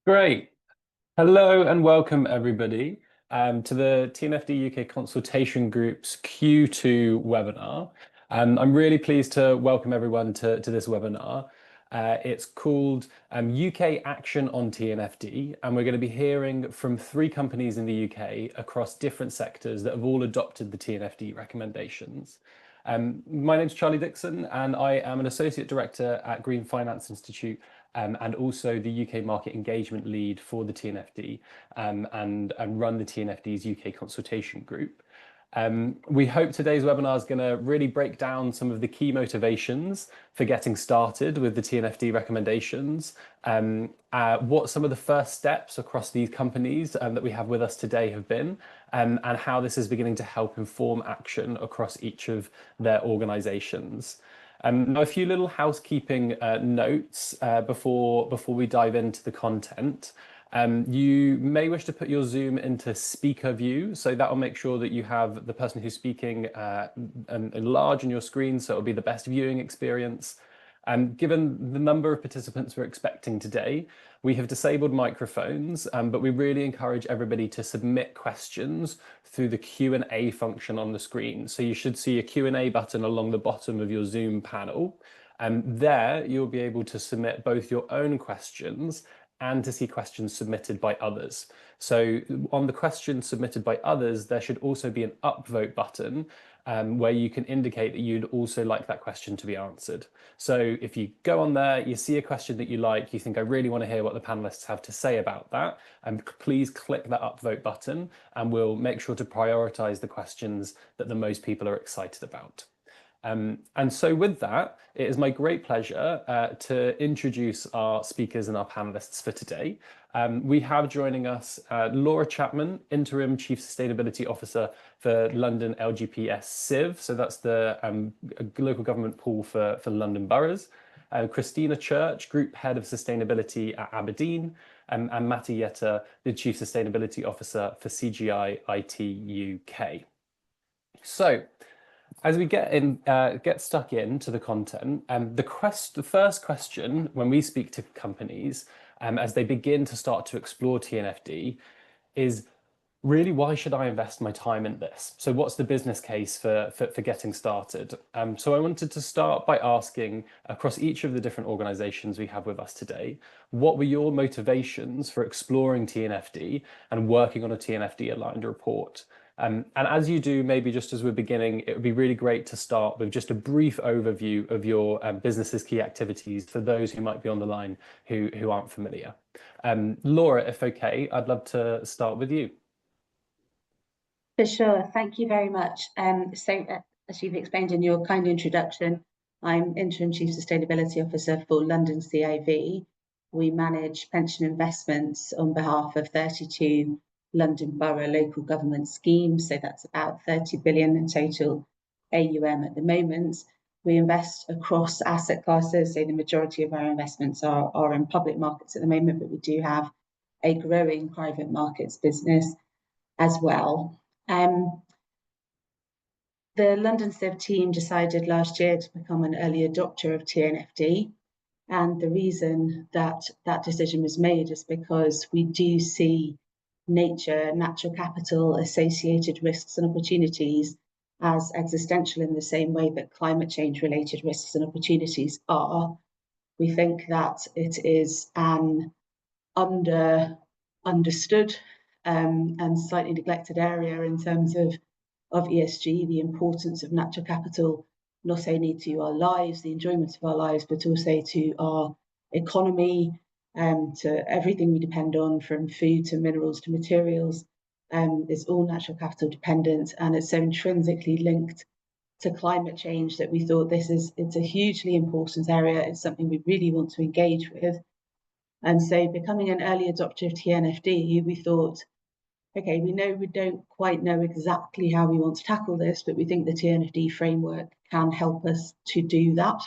Great. Hello and welcome everybody to the TNFD UK Consultation Group's Q2 webinar. I'm really pleased to welcome everyone to this webinar. It's called UK Action on TNFD, and we're going to be hearing from 3 companies in the UK across different sectors that have all adopted the TNFD recommendations. My name's Charlie Dixon, and I am an Associate Director at Green Finance Institute and also the UK Market Engagement Lead for the TNFD and run the TNFD's UK Consultation Group. We hope today's webinar is going to really break down some of the key motivations for getting started with the TNFD recommendations, what some of the first steps across these companies that we have with us today have been, and how this is beginning to help inform action across each of their organisations. Now, a few little housekeeping notes before we dive into the content. You may wish to put your Zoom into speaker view, so that will make sure that you have the person who's speaking enlarged on your screen, so it'll be the best viewing experience. Given the number of participants we're expecting today, we have disabled microphones, but we really encourage everybody to submit questions through the Q&A function on the screen. So you should see a Q&A button along the bottom of your Zoom panel. There you'll be able to submit both your own questions and to see questions submitted by others. So on the questions submitted by others, there should also be an upvote button where you can indicate that you'd also like that question to be answered. So if you go on there, you see a question that you like, you think, I really want to hear what the panelists have to say about that, and please click that upvote button and we'll make sure to prioritize the questions that the most people are excited about. And so with that, it is my great pleasure to introduce our speakers and our panelists for today. We have joining us Laura Chapman, Interim Chief Sustainability Officer for London LGPS Civ, so that's the local government pool for London boroughs. Christina Church, Group Head of Sustainability at Aberdeen, and Matti Yetter, the Chief Sustainability Officer for CGI IT UK. So, as we get stuck into the content, the first question when we speak to companies as they begin to start to explore TNFD is really, why should I invest my time in this? So what's the business case for getting started? So I wanted to start by asking, across each of the different organisations we have with us today, what were your motivations for exploring TNFD and working on a TNFD-aligned report? And as you do, maybe just as we're beginning, it would be really great to start with just a brief overview of your business's key activities for those who might be on the line who aren't familiar. Laura, if okay, I'd love to start with you. For sure, thank you very much. As you've explained in your kind introduction, I'm Interim Chief Sustainability Officer for London CIV. We manage pension investments on behalf of 32 London Borough local government schemes, so that's about 30 billion in total AUM at the moment. We invest across asset classes, so the majority of our investments are in public markets at the moment, but we do have a growing private markets business as well. The London Civ team decided last year to become an early adopter of TNFD, and the reason that decision was made is because we do see nature, natural capital, associated risks and opportunities as existential in the same way that climate change related risks and opportunities are. We think that it is an understood and slightly neglected area in terms of ESG, the importance of natural capital, not only to our lives, the enjoyment of our lives, but also to our economy, to everything we depend on, from food to minerals to materials, is all natural capital dependent, and it's so intrinsically linked to climate change that we thought it's a hugely important area. It's something we really want to engage with. And so becoming an early adopter of TNFD, we thought, okay, we don't quite know exactly how we want to tackle this, but we think the TNFD framework can help us to do that.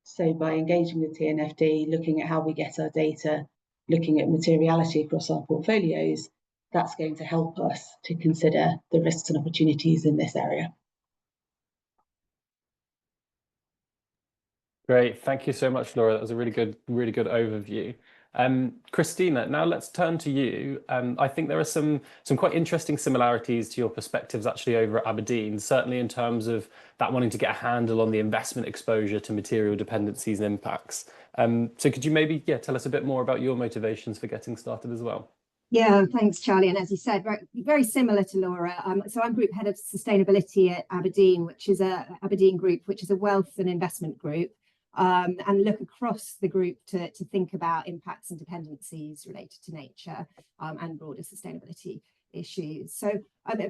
So by engaging with TNFD, looking at how we get our data, looking at materiality across our portfolios, that's going to help us to consider the risks and opportunities in this area. Great, thank you so much, Laura. That was a really good overview. Christina, now let's turn to you. I think there are some quite interesting similarities to your perspectives actually over at Aberdeen, certainly in terms of that wanting to get a handle on the investment exposure to material dependencies and impacts. So could you maybe tell us a bit more about your motivations for getting started as well? Yeah, thanks, Charlie. And as you said, very similar to Laura. So I'm Group Head of Sustainability at Aberdeen, which is Aberdeen Group, which is a wealth and investment group, and look across the group to think about impacts and dependencies related to nature and broader sustainability issues. So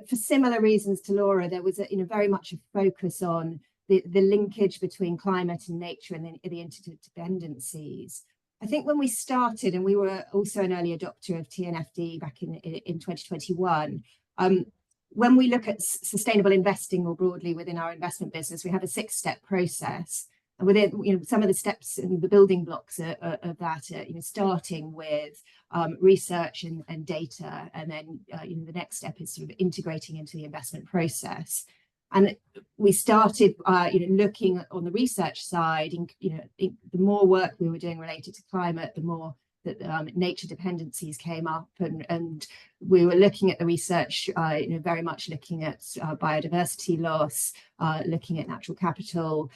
for similar reasons to Laura, there was very much a focus on the linkage between climate and nature and the interdependencies. I think when we started, and we were also an early adopter of TNFD back in 2021, when we look at sustainable investing more broadly within our investment business, we have a 6-step process. And within some of the steps and the building blocks of that, starting with research and data, and then the next step is sort of integrating into the investment process. And we started, looking on the research side. The more work we were doing related to climate, the more that nature dependencies came up, and we were looking at the research, very much looking at biodiversity loss, looking at natural capital,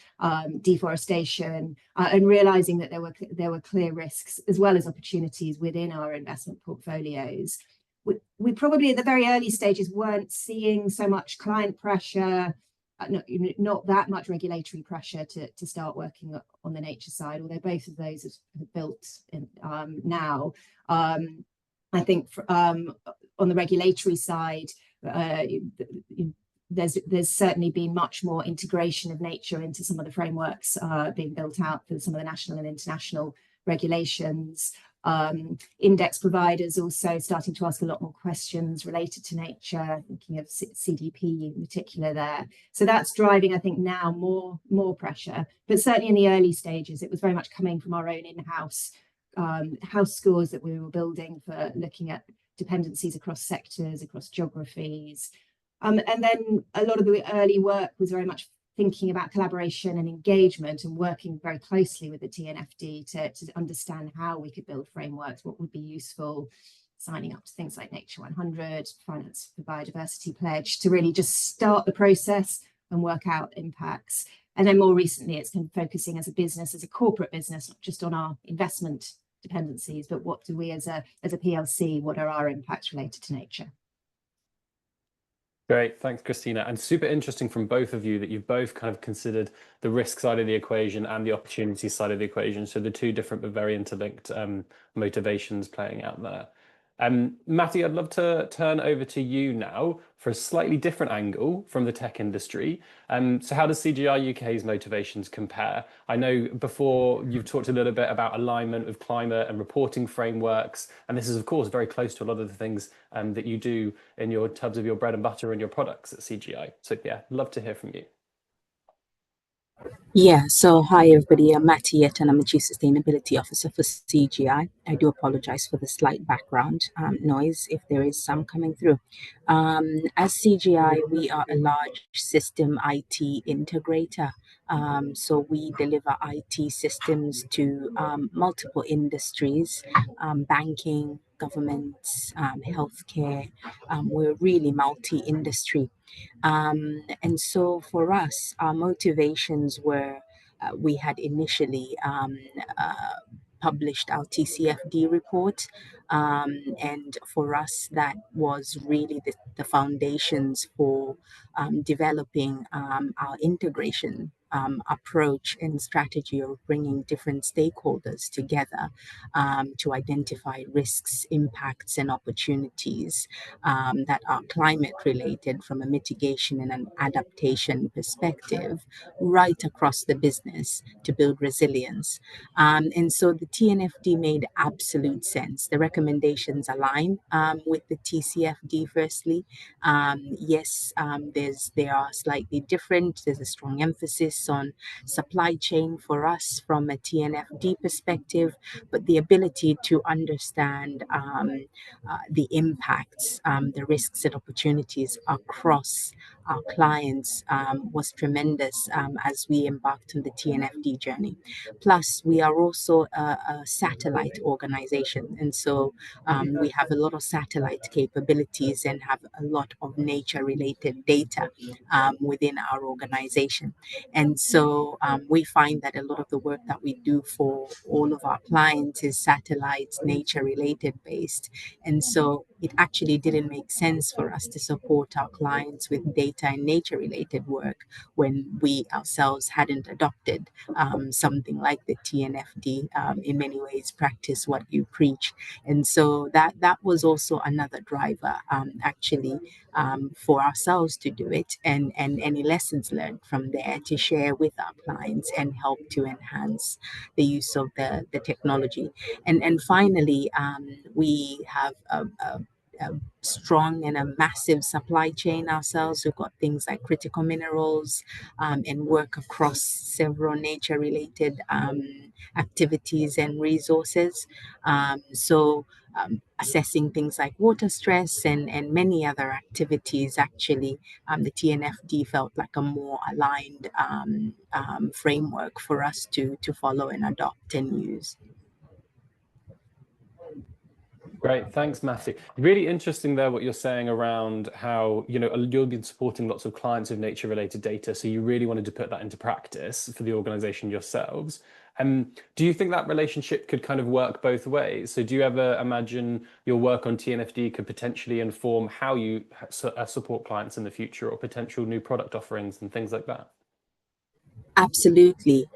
deforestation, and realizing that there were clear risks as well as opportunities within our investment portfolios. We probably at the very early stages weren't seeing so much client pressure, not that much regulatory pressure to start working on the nature side, although both of those have built in, now. I think on the regulatory side, there's certainly been much more integration of nature into some of the frameworks being built out for some of the national and international regulations. Index providers also starting to ask a lot more questions related to nature, thinking of CDP in particular there. So that's driving, I think, now more pressure. But certainly in the early stages, it was very much coming from our own in-house house scores that we were building for looking at dependencies across sectors, across geographies. And then a lot of the early work was very much thinking about collaboration and engagement and working very closely with the TNFD to understand how we could build frameworks, what would be useful, signing up to things like Nature 100, Finance for Biodiversity Pledge, to really just start the process and work out impacts. And then more recently, it's kind of focusing as a business, as a corporate business, not just on our investment dependencies, but what do we as a PLC, what are our impacts related to nature? Great, thanks, Christina. And super interesting from both of you that you've both kind of considered the risk side of the equation and the opportunity side of the equation. So the two different but very interlinked motivations playing out there. Matty, I'd love to turn over to you now for a slightly different angle from the tech industry. So how does CGI UK's motivations compare? I know before you've talked a little bit about alignment with climate and reporting frameworks, and this is of course very close to a lot of the things that you do in terms of your bread and butter and your products at CGI. So yeah, love to hear from you. Yeah, so hi everybody, I'm Matty and I'm the Chief Sustainability Officer for CGI. I do apologize for the slight background noise if there is some coming through. As CGI, we are a large system IT integrator. So we deliver IT systems to multiple industries, banking, governments, healthcare. We're really multi-industry. And so for us, our motivations were we had initially published our TCFD report. And for us, that was really the foundations for developing our integration approach and strategy of bringing different stakeholders together to identify risks, impacts, and opportunities that are climate related from a mitigation and an adaptation perspective right across the business to build resilience. And so the TNFD made absolute sense. The recommendations align with the TCFD firstly. Yes, they are slightly different. There's a strong emphasis on supply chain for us from a TNFD perspective, but the ability to understand the impacts, the risks and opportunities across our clients was tremendous as we embarked on the TNFD journey. Plus, we are also a satellite organization, and so we have a lot of satellite capabilities and have a lot of nature-related data within our organization. And so we find that a lot of the work that we do for all of our clients is satellite, nature-related based. And so it actually didn't make sense for us to support our clients with data and nature-related work when we ourselves hadn't adopted something like the TNFD, in many ways practice what you preach. And so that was also another driver actually for ourselves to do it, and any lessons learned from there to share with our clients and help to enhance the use of the technology. And finally, we have a strong and a massive supply chain ourselves. We've got things like critical minerals and work across several nature-related activities and resources. So assessing things like water stress and many other activities, actually, the TNFD felt like a more aligned framework for us to follow and adopt and use. Great, thanks, Matthew. Really interesting there what you're saying around how, you know, you've been supporting lots of clients with nature-related data, so you really wanted to put that into practice for the organization yourselves. Do you think that relationship could kind of work both ways? So do you ever imagine your work on TNFD could potentially inform how you support clients in the future, or potential new product offerings and things like that? Absolutely.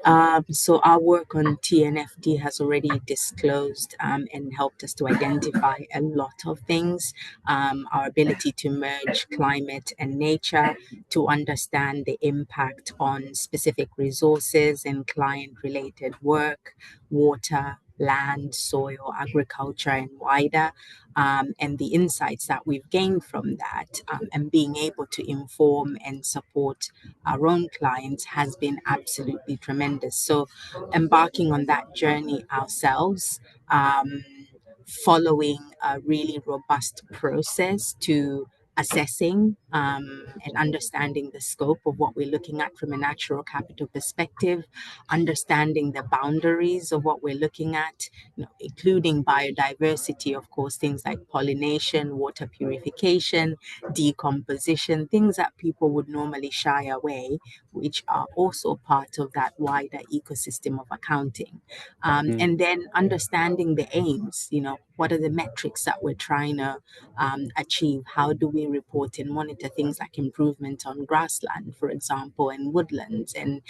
So our work on TNFD has already disclosed and helped us to identify a lot of things. Our ability to merge climate and nature, to understand the impact on specific resources and client-related work, water, land, soil, agriculture, and wider, and the insights that we've gained from that, and being able to inform and support our own clients has been absolutely tremendous. So embarking on that journey ourselves, following a really robust process to assessing and understanding the scope of what we're looking at from a natural capital perspective, understanding the boundaries of what we're looking at, you know, including biodiversity, of course, things like pollination, water purification, decomposition, things that people would normally shy away, which are also part of that wider ecosystem of accounting. And then understanding the aims, you know, what are the metrics that we're trying to achieve? How do we report and monitor things like improvement on grassland, for example, and woodlands, and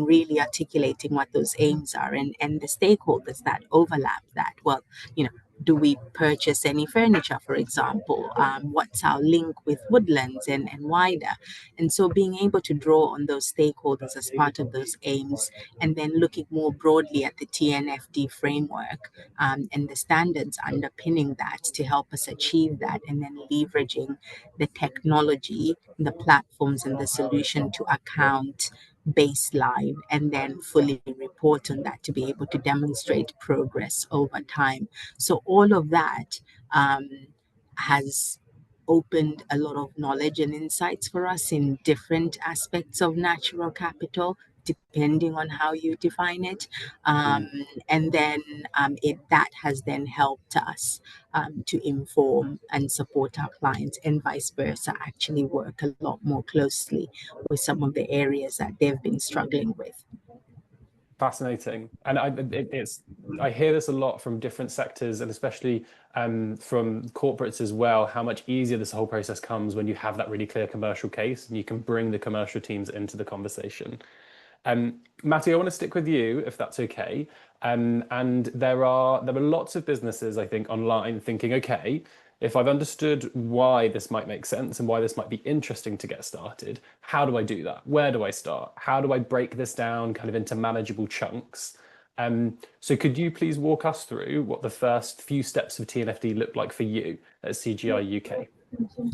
really articulating what those aims are, and the stakeholders that overlap that? Well, you know, do we purchase any furniture, for example? What's our link with woodlands and wider? And so being able to draw on those stakeholders as part of those aims, and then looking more broadly at the TNFD framework and the standards underpinning that to help us achieve that, and then leveraging the technology, the platforms, and the solution to account baseline and then fully report on that to be able to demonstrate progress over time. So all of that has opened a lot of knowledge and insights for us in different aspects of natural capital, depending on how you define it. And then that has then helped us to inform and support our clients, and vice versa, actually work a lot more closely with some of the areas that they've been struggling with. Fascinating. And I hear this a lot from different sectors, and especially from corporates as well, how much easier this whole process comes when you have that really clear commercial case and you can bring the commercial teams into the conversation. Matthew, I want to stick with you, if that's okay. And there are lots of businesses, I think, online thinking, okay, if I've understood why this might make sense and why this might be interesting to get started, how do I do that? Where do I start? How do I break this down kind of into manageable chunks? So could you please walk us through what the first few steps of TNFD look like for you at CGI UK?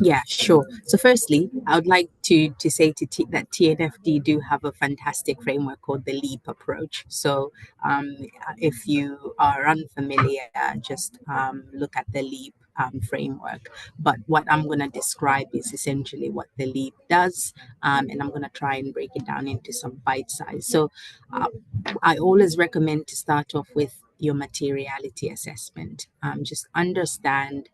Yeah, sure. So firstly, I would like to say that TNFD do have a fantastic framework called the LEAP approach. So if you are unfamiliar, just look at the LEAP framework. But what I'm going to describe is essentially what the lead does, and I'm going to try and break it down into some bite size. So I always recommend to start off with your materiality assessment. Just understand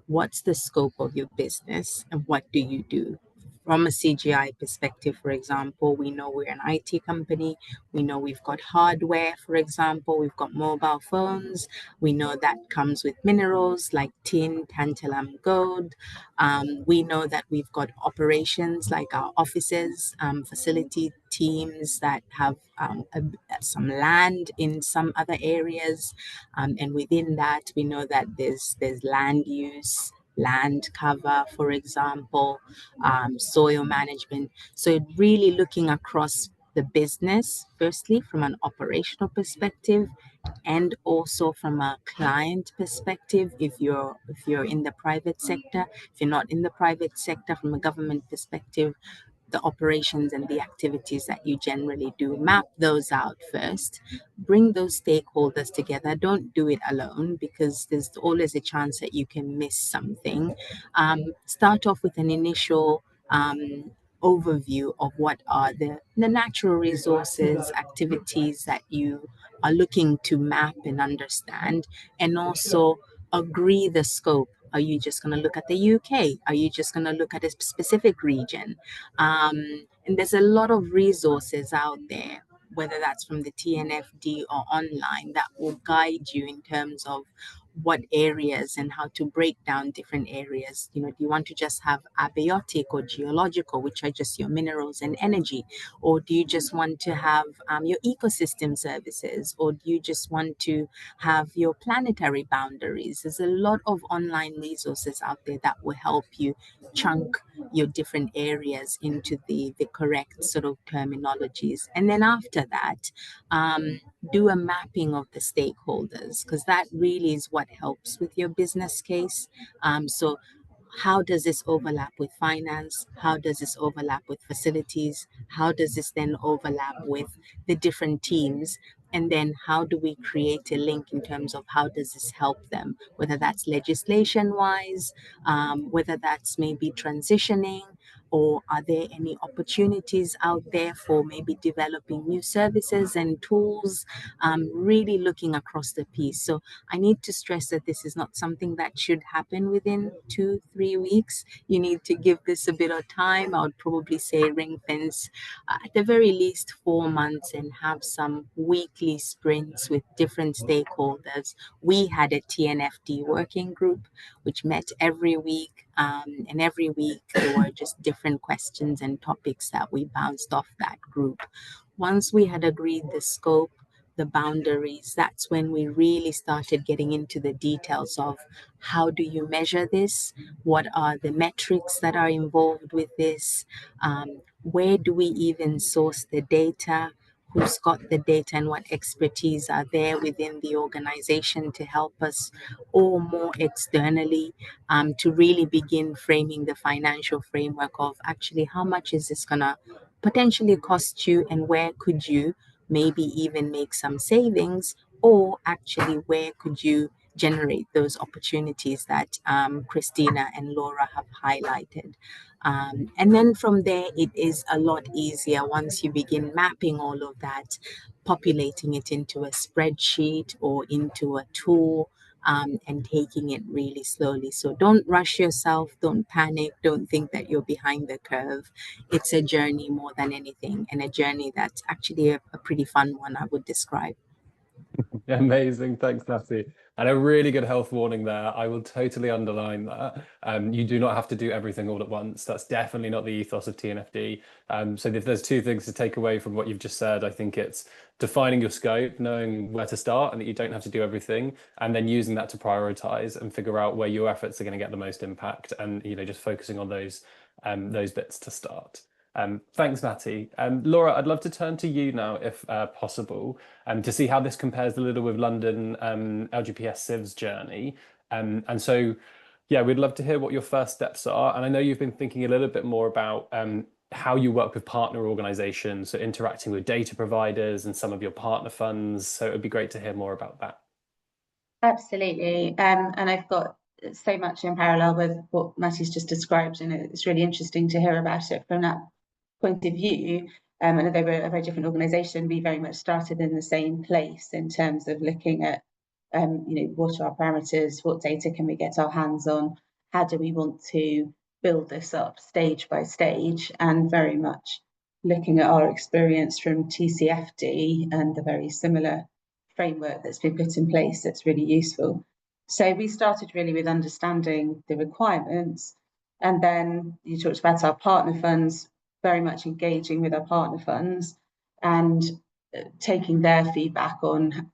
what's the scope of your business and what do you do. From a CGI perspective, for example, we know we're an IT company. We know we've got hardware, for example, we've got mobile phones. We know that comes with minerals like tin, tantalum, gold. We know that we've got operations like our offices, facility teams that have some land in some other areas. And within that, we know that there's land use, land cover, for example, soil management. So really looking across the business, firstly, from an operational perspective, and also from a client perspective, if you're in the private sector. If you're not in the private sector, from a government perspective, the operations and the activities that you generally do, map those out first, bring those stakeholders together. Don't do it alone, because there's always a chance that you can miss something. Start off with an initial overview of what are the natural resources, activities that you are looking to map and understand, and also agree the scope. Are you just going to look at the UK? Are you just going to look at a specific region? And there's a lot of resources out there, whether that's from the TNFD or online, that will guide you in terms of what areas and how to break down different areas. Do you want to just have abiotic or geological, which are just your minerals and energy? Or do you just want to have your ecosystem services? Or do you just want to have your planetary boundaries? There's a lot of online resources out there that will help you chunk your different areas into the correct sort of terminologies. And then after that, do a mapping of the stakeholders, because that really is what helps with your business case. So how does this overlap with finance? How does this overlap with facilities? How does this then overlap with the different teams? And then how do we create a link in terms of how does this help them, whether that's legislation wise, whether that's maybe transitioning, or are there any opportunities out there for maybe developing new services and tools, really looking across the piece. So I need to stress that this is not something that should happen within 2-3 weeks. You need to give this a bit of time. I would probably say ring fence at the very least 4 months, and have some weekly sprints with different stakeholders. We had a TNFD working group which met every week, and every week there were just different questions and topics that we bounced off that group. Once we had agreed the scope, the boundaries, that's when we really started getting into the details of how do you measure this? What are the metrics that are involved with this? Where do we even source the data? Who's got the data and what expertise are there within the organization to help us, or more externally, to really begin framing the financial framework of actually how much is this gonna potentially cost you, and where could you maybe even make some savings, or actually where could you generate those opportunities that Christina and Laura have highlighted. And then from there, it is a lot easier once you begin mapping all of that, populating it into a spreadsheet or into a tool, and taking it really slowly. So don't rush yourself, don't panic, don't think that you're behind the curve. It's a journey more than anything, and a journey that's actually a pretty fun one, I would describe. Amazing. Thanks, Natty. And a really good health warning there. I will totally underline that. You do not have to do everything all at once. That's definitely not the ethos of TNFD. So if there's 2 things to take away from what you've just said, I think it's defining your scope, knowing where to start, and that you don't have to do everything, and then using that to prioritize and figure out where your efforts are going to get the most impact, and just focusing on those bits to start. Thanks, Natty. Laura, I'd love to turn to you now, if possible, to see how this compares a little with London LGPS Civ's journey. And so, yeah, we'd love to hear what your first steps are. And I know you've been thinking a little bit more about how you work with partner organizations, so interacting with data providers and some of your partner funds. So it would be great to hear more about that. Absolutely. And I've got so much in parallel with what Matty's just described, and it's really interesting to hear about it from that point of view. And although we're a very different organisation, we very much started in the same place in terms of looking at, what are our parameters, what data can we get our hands on, how do we want to build this up stage by stage, and very much looking at our experience from TCFD and the very similar framework that's been put in place that's really useful. So we started really with understanding the requirements, and then you talked about our partner funds, very much engaging with our partner funds and taking their feedback on,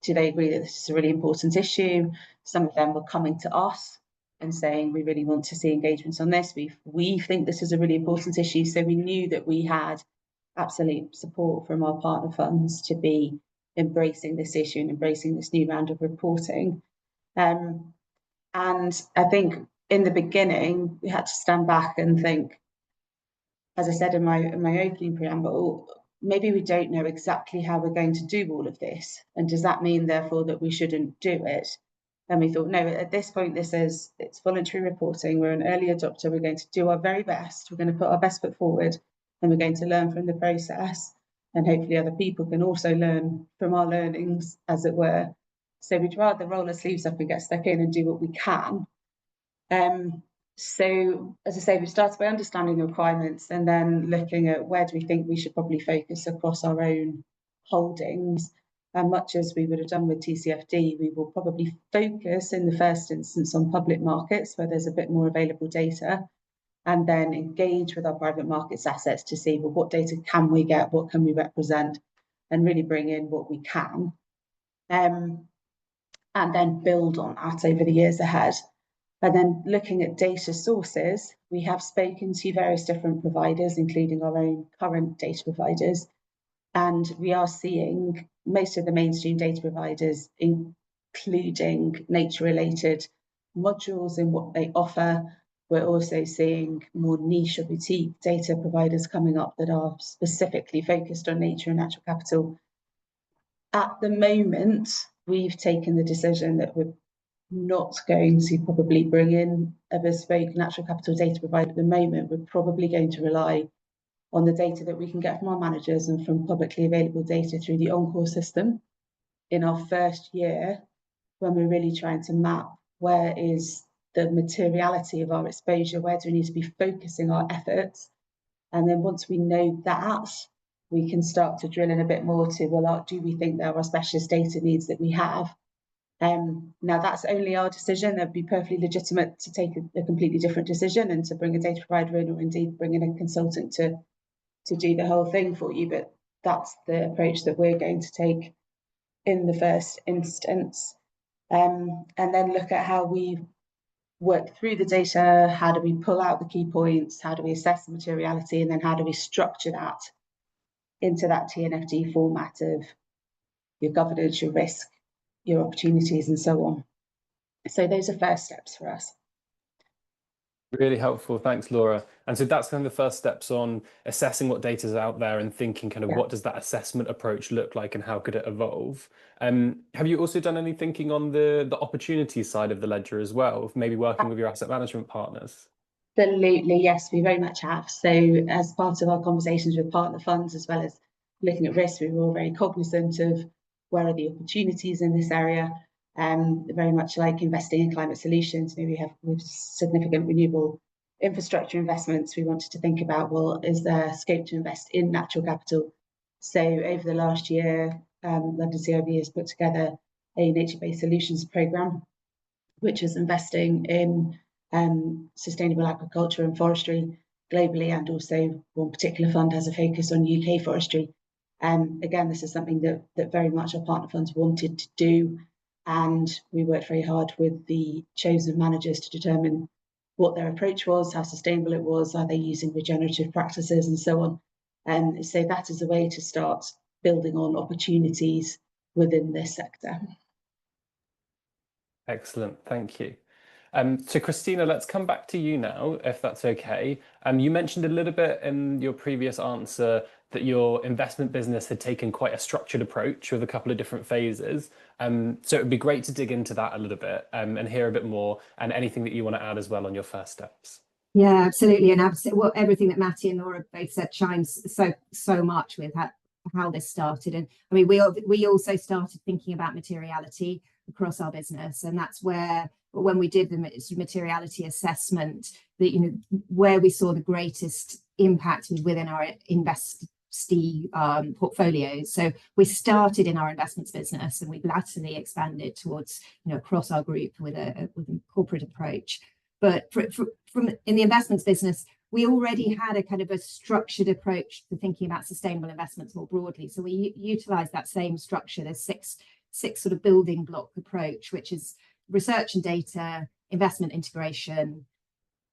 do they agree that this is a really important issue? Some of them were coming to us and saying, we really want to see engagement on this. We think this is a really important issue. So we knew that we had absolute support from our partner funds to be embracing this issue and embracing this new round of reporting. And I think in the beginning, we had to stand back and think, as I said in my opening preamble, maybe we don't know exactly how we're going to do all of this. And does that mean, therefore, that we shouldn't do it? And we thought, no, at this point, it's voluntary reporting. We're an early adopter. We're going to do our very best. We're going to put our best foot forward, and we're going to learn from the process. And hopefully other people can also learn from our learnings, as it were. So we'd rather roll our sleeves up and get stuck in and do what we can. So, as I say, we started by understanding the requirements and then looking at where do we think we should probably focus across our own holdings. And much as we would have done with TCFD, we will probably focus in the first instance on public markets where there's a bit more available data, and then engage with our private markets assets to see, well, what data can we get, what can we represent, and really bring in what we can. And then build on that over the years ahead. And then looking at data sources, we have spoken to various different providers, including our own current data providers. And we are seeing most of the mainstream data providers, including nature-related modules in what they offer. We're also seeing more niche or boutique data providers coming up that are specifically focused on nature and natural capital. At the moment, we've taken the decision that we're not going to probably bring in a bespoke natural capital data provider at the moment. We're probably going to rely on the data that we can get from our managers and from publicly available data through the Encore system in our first year, when we're really trying to map where is the materiality of our exposure, where do we need to be focusing our efforts. And then once we know that, we can start to drill in a bit more to, well, do we think there are specialist data needs that we have? Now that's only our decision. It'd be perfectly legitimate to take a completely different decision and to bring a data provider in, or indeed bring in a consultant to do the whole thing for you. But that's the approach that we're going to take in the first instance. And then look at how we work through the data. How do we pull out the key points? How do we assess the materiality? And then how do we structure that into that TNFD format of your governance, your risk, your opportunities, and so on. So those are first steps for us. Really helpful. Thanks, Laura. And so that's kind of the first steps on assessing what data is out there and thinking kind of what does that assessment approach look like and how could it evolve? Have you also done any thinking on the opportunity side of the ledger as well, maybe working with your asset management partners? Absolutely, yes, we very much have. So as part of our conversations with partner funds, as well as looking at risk, we were all very cognizant of where are the opportunities in this area. Very much like investing in climate solutions, we have significant renewable infrastructure investments. We wanted to think about, well, is there scope to invest in natural capital? So over the last year, London CIB has put together a nature-based solutions programme, which is investing in sustainable agriculture and forestry globally, and also one particular fund has a focus on UK forestry. Again, this is something that very much our partner funds wanted to do, and we worked very hard with the chosen managers to determine what their approach was, how sustainable it was, are they using regenerative practices, and so on. So that is a way to start building on opportunities within this sector. Excellent, thank you. So Christina, let's come back to you now, if that's okay. You mentioned a little bit in your previous answer that your investment business had taken quite a structured approach with a couple of different phases. So it would be great to dig into that a little bit and hear a bit more, and anything that you want to add as well on your first steps. Yeah, absolutely. And well, everything that Matty and Laura both said chimes so much with how this started. And I mean, we also started thinking about materiality across our business, and that's where, when we did the materiality assessment, that where we saw the greatest impact was within our investee portfolios. So we started in our investments business, and we've latterly expanded towards across our group with a corporate approach. But from in the investments business, we already had a kind of a structured approach to thinking about sustainable investments more broadly. So we utilized that same structure. There's six sort of building block approach, which is research and data, investment integration,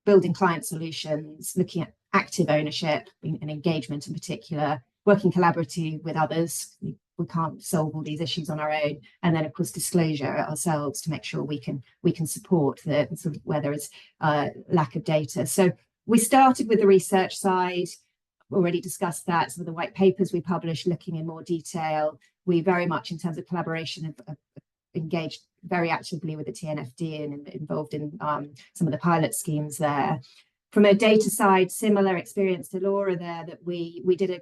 building client solutions, looking at active ownership and engagement in particular, working collaboratively with others. We can't solve all these issues on our own, and then of course disclosure ourselves to make sure we can support the sort of where there is lack of data. So we started with the research side. Already discussed that. Some of the white papers we published looking in more detail. We very much, in terms of collaboration, have engaged very actively with the TNFD and involved in some of the pilot schemes there. From a data side, similar experience to Laura there, that we did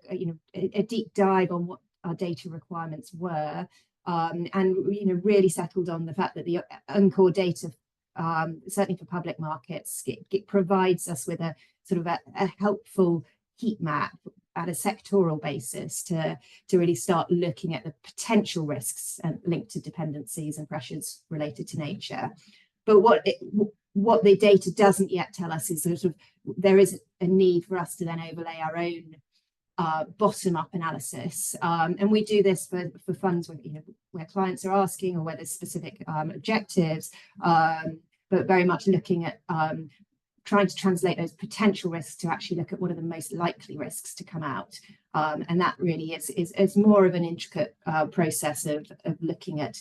a deep dive on what our data requirements were, and really settled on the fact that the Encore data, certainly for public markets, it provides us with a sort of a helpful heat map at a sectoral basis to really start looking at the potential risks linked to dependencies and pressures related to nature. But what the data doesn't yet tell us is sort of there is a need for us to then overlay our own bottom-up analysis, and we do this for funds where clients are asking, or where there's specific objectives, but very much looking at trying to translate those potential risks to actually look at what are the most likely risks to come out, and that really is more of an intricate process of looking at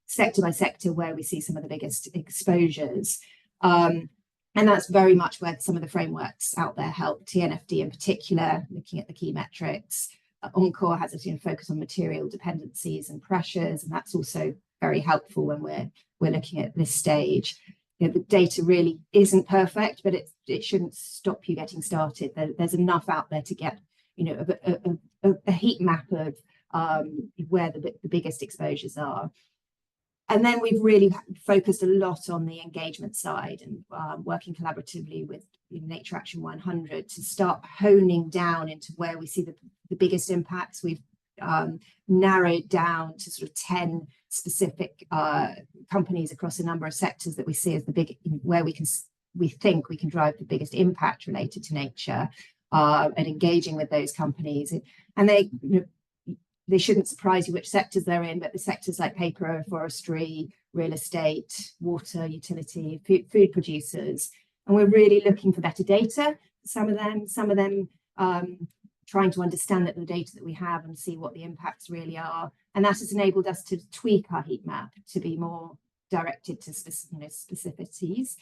sector by sector where we see some of the biggest exposures. And that's very much where some of the frameworks out there help. TNFD in particular, looking at the key metrics. Encore has a focus on material dependencies and pressures, and that's also very helpful when we're looking at this stage. The data really isn't perfect, but it shouldn't stop you getting started. There's enough out there to get a heat map of where the biggest exposures are. And then we've really focused a lot on the engagement side and working collaboratively with Nature Action 100 to start honing down into where we see the biggest impacts. We've narrowed down to sort of 10 specific companies across a number of sectors that we see as the big, where we think we can drive the biggest impact related to nature, and engaging with those companies. And they shouldn't surprise you which sectors they're in, but the sectors like paper, forestry, real estate, water, utility, food producers. And we're really looking for better data. Some of them trying to understand the data that we have and see what the impacts really are. And that has enabled us to tweak our heat map to be more directed to specificities.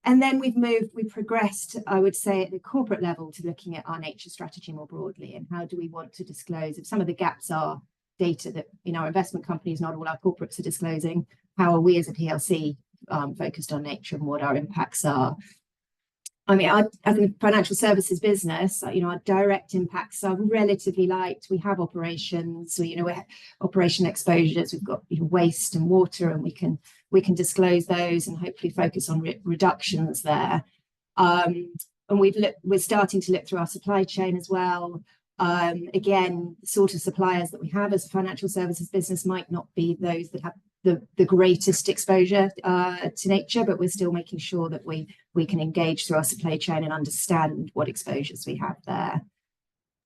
And then we progressed, I would say, at the corporate level to looking at our nature strategy more broadly, and how do we want to disclose. If some of the gaps are data that in our investment companies, not all our corporates are disclosing, how are we as a PLC focused on nature and what our impacts are? I mean, as a financial services business, our direct impacts are relatively light. We have operations, so we have operation exposures. We've got waste and water, and we can disclose those and hopefully focus on reductions there. And we're starting to look through our supply chain as well. Again, the sort of suppliers that we have as a financial services business might not be those that have the greatest exposure to nature, but we're still making sure that we can engage through our supply chain and understand what exposures we have there.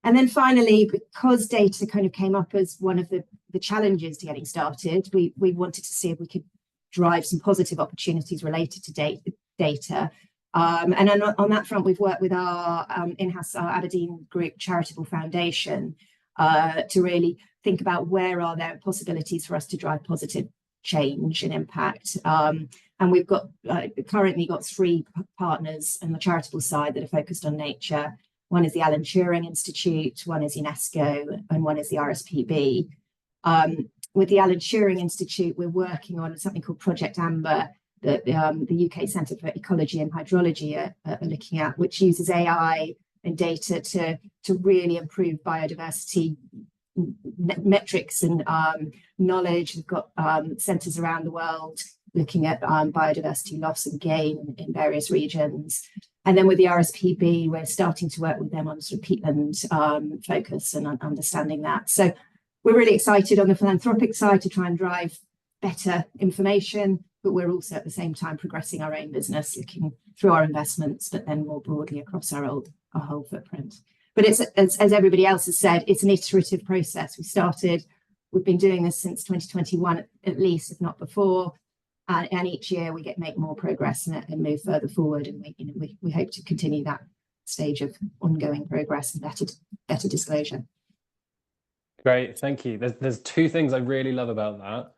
And then finally, because data kind of came up as one of the challenges to getting started, we wanted to see if we could drive some positive opportunities related to data. And on that front, we've worked with our in-house, our Aberdeen Group Charitable Foundation, to really think about where are there possibilities for us to drive positive change and impact. And we've got currently got 3 partners on the charitable side that are focused on nature. One is the Alan Turing Institute, one is UNESCO, and one is the RSPB. With the Alan Turing Institute, we're working on something called Project Amber that the UK Centre for Ecology and Hydrology are looking at, which uses AI and data to really improve biodiversity metrics and knowledge. We've got centres around the world looking at biodiversity loss and gain in various regions. And then with the RSPB, we're starting to work with them on sort of peatland focus and understanding that. So we're really excited on the philanthropic side to try and drive better information, but we're also at the same time progressing our own business, looking through our investments, but then more broadly across our whole footprint. But it's, as everybody else has said, it's an iterative process. We've been doing this since 2021 at least, if not before. And each year we make more progress and move further forward, and we hope to continue that stage of ongoing progress and better disclosure. Great, thank you. There's 2 things I really love about that.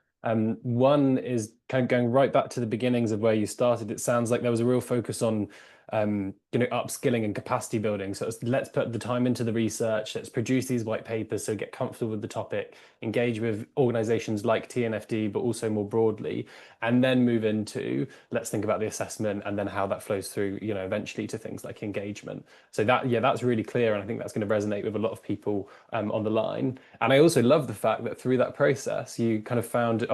One is kind of going right back to the beginnings of where you started. It sounds like there was a real focus on upskilling and capacity building. So let's put the time into the research, let's produce these white papers, so get comfortable with the topic, engage with organizations like TNFD, but also more broadly, and then move into, let's think about the assessment and then how that flows through, eventually to things like engagement. So that's really clear. And I think that's going to resonate with a lot of people on the line. And I also love the fact that through that process, you kind of found,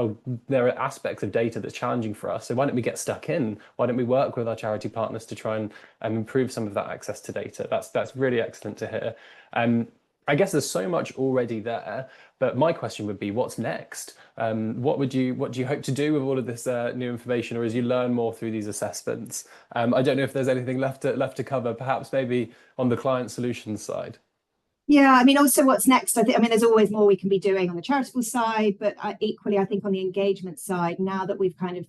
there are aspects of data that's challenging for us. So why don't we get stuck in? Why don't we work with our charity partners to try and improve some of that access to data? That's really excellent to hear. I guess there's so much already there, but my question would be, what's next? What do you hope to do with all of this new information, or as you learn more through these assessments? I don't know if there's anything left to cover, perhaps maybe on the client solutions side. Yeah, I mean, also what's next? I mean, there's always more we can be doing on the charitable side, but equally, I think on the engagement side, now that we've kind of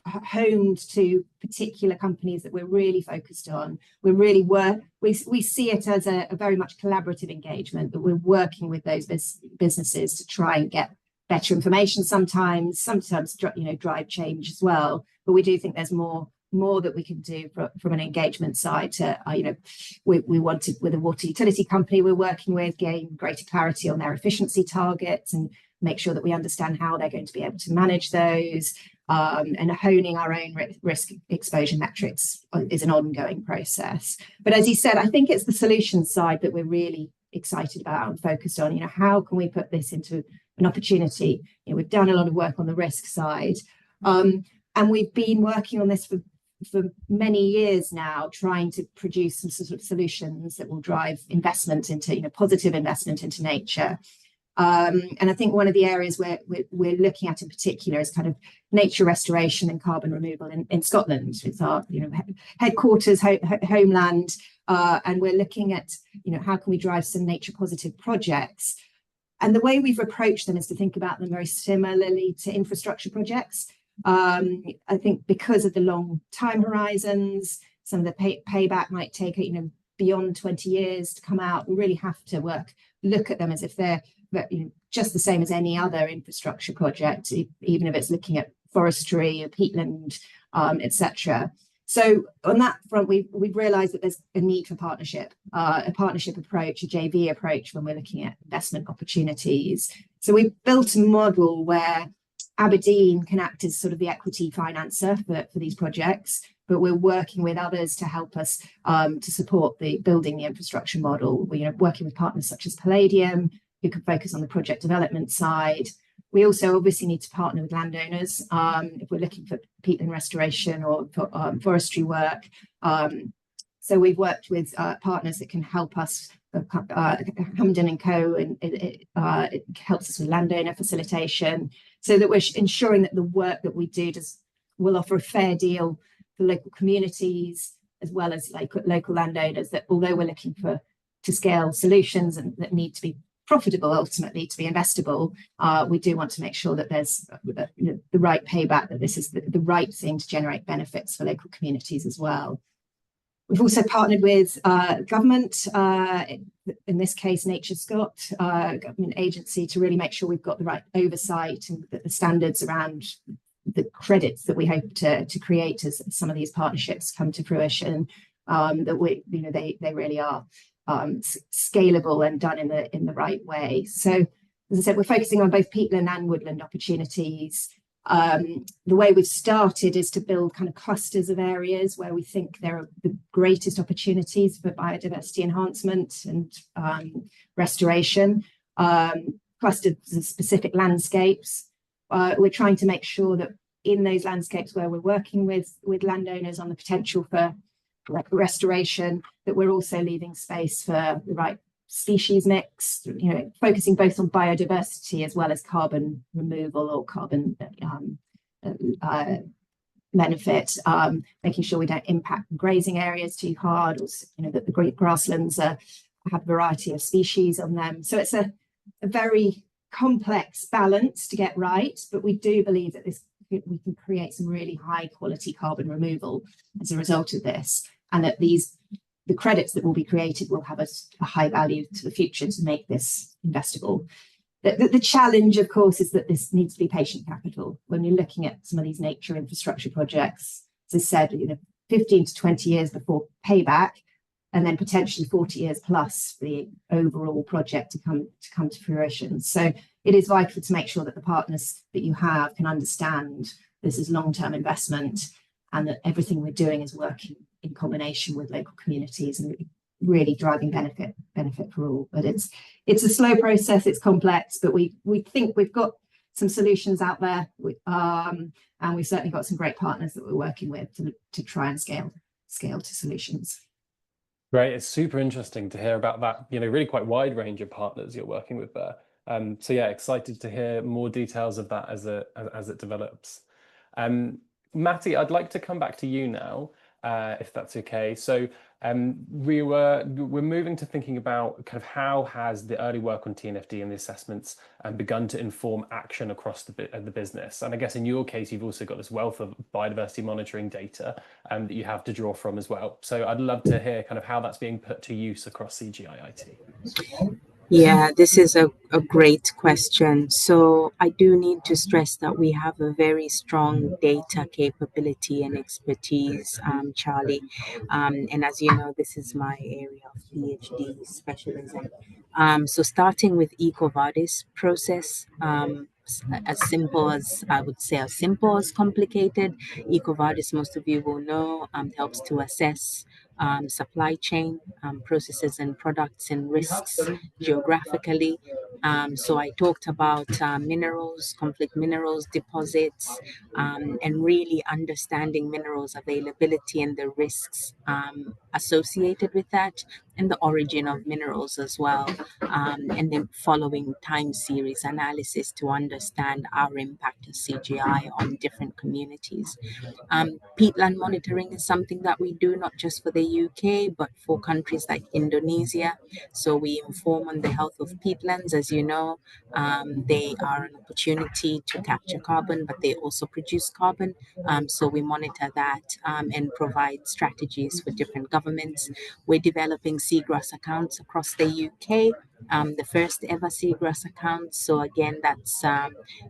honed to particular companies that we're really focused on, we see it as a very much collaborative engagement, that we're working with those businesses to try and get better information, sometimes drive change as well. But we do think there's more that we can do from an engagement side to, we wanted with a water utility company we're working with, gain greater clarity on their efficiency targets and make sure that we understand how they're going to be able to manage those, and honing our own risk exposure metrics is an ongoing process. But as you said, I think it's the solutions side that we're really excited about and focused on. How can we put this into an opportunity? We've done a lot of work on the risk side, and we've been working on this for many years now, trying to produce some sort of solutions that will drive investment into, positive investment into nature. And I think one of the areas where we're looking at in particular is kind of nature restoration and carbon removal in Scotland. It's our headquarters, homeland, and we're looking at how can we drive some nature positive projects. And the way we've approached them is to think about them very similarly to infrastructure projects. I think because of the long time horizons, some of the payback might take beyond 20 years to come out. We really have to look at them as if they're just the same as any other infrastructure project, even if it's looking at forestry, peatland, etc. So on that front, we've realised that there's a need for partnership, a partnership approach, a JV approach when we're looking at investment opportunities. So we've built a model where Aberdeen can act as sort of the equity financer for these projects, but we're working with others to help us to support building the infrastructure model. We're working with partners such as Palladium, who can focus on the project development side. We also obviously need to partner with landowners if we're looking for peatland restoration or for forestry work. So we've worked with partners that can help us, Hamden & Co, and it helps us with landowner facilitation, so that we're ensuring that the work that we do will offer a fair deal for local communities as well as local landowners, that although we're looking to scale solutions and that need to be profitable ultimately to be investable, we do want to make sure that there's the right payback, that this is the right thing to generate benefits for local communities as well. We've also partnered with government in this case, Nature Scott, government agency, to really make sure we've got the right oversight and that the standards around the credits that we hope to create as some of these partnerships come to fruition, that they really are scalable and done in the right way. So, as I said, we're focusing on both peatland and woodland opportunities. The way we've started is to build kind of clusters of areas where we think there are the greatest opportunities for biodiversity enhancement and restoration, clusters of specific landscapes. We're trying to make sure that in those landscapes where we're working with landowners on the potential for restoration, that we're also leaving space for the right species mix, focusing both on biodiversity as well as carbon removal or carbon benefit, making sure we don't impact grazing areas too hard, or that the great grasslands have a variety of species on them. So it's a very complex balance to get right, but we do believe that we can create some really high quality carbon removal as a result of this, and that the credits that will be created will have a high value to the future to make this investable. The challenge, of course, is that this needs to be patient capital. When you're looking at some of these nature infrastructure projects, as I said, 15 to 20 years before payback, and then potentially 40 years plus for the overall project to come to fruition. So it is vital to make sure that the partners that you have can understand this is long-term investment, and that everything we're doing is working in combination with local communities and really driving benefit for all. But it's a slow process, it's complex, but we think we've got some solutions out there, and we've certainly got some great partners that we're working with to try and scale to solutions. Great, it's super interesting to hear about that, really quite wide range of partners you're working with there. So yeah, excited to hear more details of that as it develops. Matty, I'd like to come back to you now, if that's okay. So we're moving to thinking about kind of how has the early work on TNFD and the assessments begun to inform action across the business. And I guess in your case, you've also got this wealth of biodiversity monitoring data that you have to draw from as well. So I'd love to hear kind of how that's being put to use across CGIIT. Yeah, this is a great question. So I do need to stress that we have a very strong data capability and expertise, Charlie. And as you know, this is my area of PhD specialism. So starting with EcoVadis process, as simple as I would say, as simple as complicated. EcoVadis, most of you will know, helps to assess supply chain processes and products and risks geographically. So I talked about minerals, conflict minerals, deposits, and really understanding minerals availability and the risks associated with that, and the origin of minerals as well, and then following time series analysis to understand our impact as CGI on different communities. Peatland monitoring is something that we do not just for the UK, but for countries like Indonesia. So we inform on the health of peatlands. As you know, they are an opportunity to capture carbon, but they also produce carbon. So we monitor that and provide strategies for different governments. We're developing seagrass accounts across the UK, the first ever seagrass account. So again, that's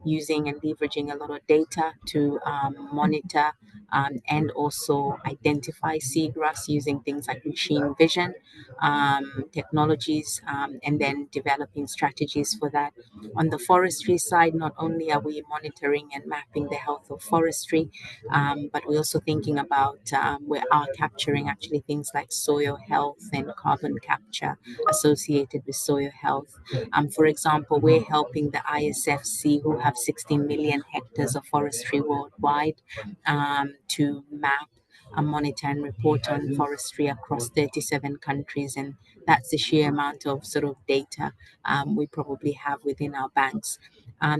using and leveraging a lot of data to monitor and also identify seagrass using things like machine vision technologies, and then developing strategies for that. On the forestry side, not only are we monitoring and mapping the health of forestry, but we're also thinking about we are capturing actually things like soil health and carbon capture associated with soil health. For example, we're helping the ISFC, who have 16 million hectares of forestry worldwide, to map, monitor and report on forestry across 37 countries. And that's the sheer amount of sort of data we probably have within our banks.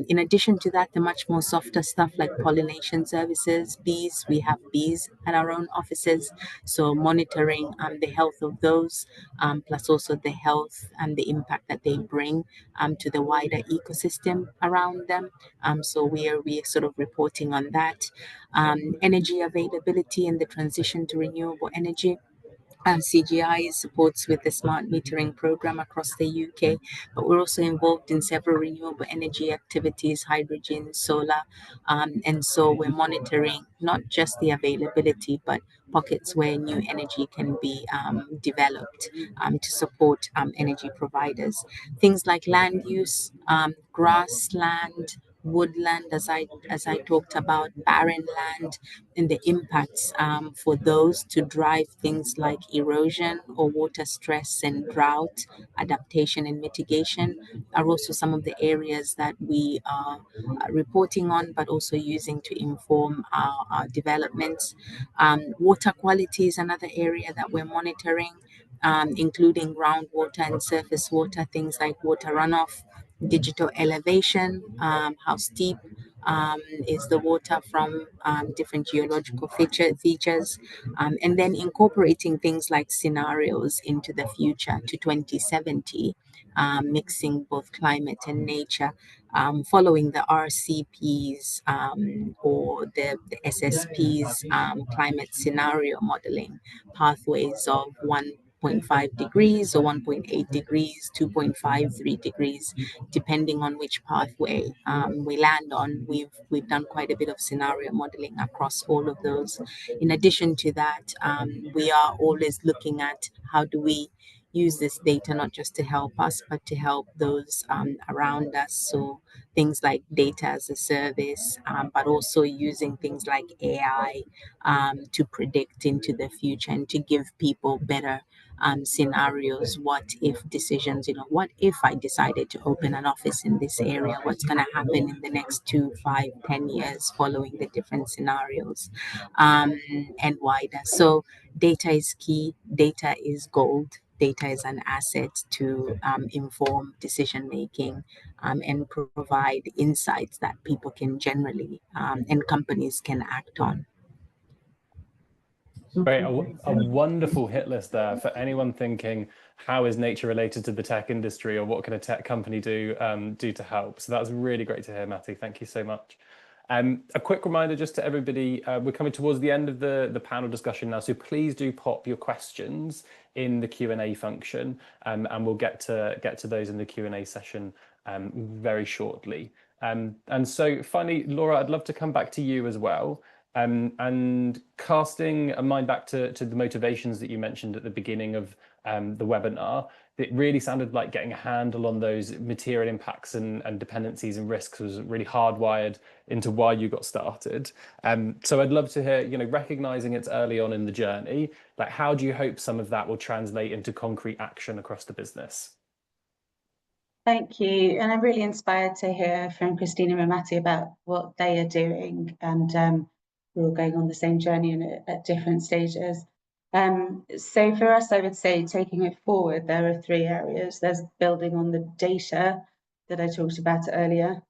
In addition to that, the much more softer stuff like pollination services, bees, we have bees at our own offices. So monitoring the health of those, plus also the health and the impact that they bring to the wider ecosystem around them. So we are sort of reporting on that. Energy availability and the transition to renewable energy. CGI supports with the smart metering program across the UK, but we're also involved in several renewable energy activities, hydrogen, solar, and so we're monitoring not just the availability, but pockets where new energy can be developed to support energy providers. Things like land use, grassland, woodland, as I talked about, barren land, and the impacts for those to drive things like erosion or water stress and drought adaptation and mitigation are also some of the areas that we are reporting on, but also using to inform our developments. Water quality is another area that we're monitoring, including groundwater and surface water, things like water runoff, digital elevation, how steep is the water from different geological features, and then incorporating things like scenarios into the future to 2070, mixing both climate and nature, following the RCPs or the SSPs, climate scenario modeling pathways of 1.5 degrees or 1.8 degrees, 2.53 degrees, depending on which pathway we land on. We've done quite a bit of scenario modeling across all of those. In addition to that, we are always looking at how do we use this data not just to help us, but to help those around us. So things like data as a service, but also using things like AI to predict into the future and to give people better scenarios. What if decisions, what if I decided to open an office in this area? What's going to happen in the next 2, 5, 10 years following the different scenarios and wider. So data is key. Data is gold. Data is an asset to inform decision making and provide insights that people can generally and companies can act on. Great, a wonderful hit list there for anyone thinking, how is nature related to the tech industry, or what can a tech company do to help? So that was really great to hear, Matty. Thank you so much. A quick reminder just to everybody, we're coming towards the end of the panel discussion now, so please do pop your questions in the Q&A function, and we'll get to those in the Q&A session very shortly. And so finally, Laura, I'd love to come back to you as well. And casting a mind back to the motivations that you mentioned at the beginning of the webinar, it really sounded like getting a handle on those material impacts and dependencies and risks was really hardwired into why you got started. So I'd love to hear, recognizing it's early on in the journey, like how do you hope some of that will translate into concrete action across the business? Thank you. And I'm really inspired to hear from Christina and Matty about what they are doing. And we're all going on the same journey at different stages. So for us, I would say taking it forward, there are 3 areas. There's building on the data that I talked about earlier.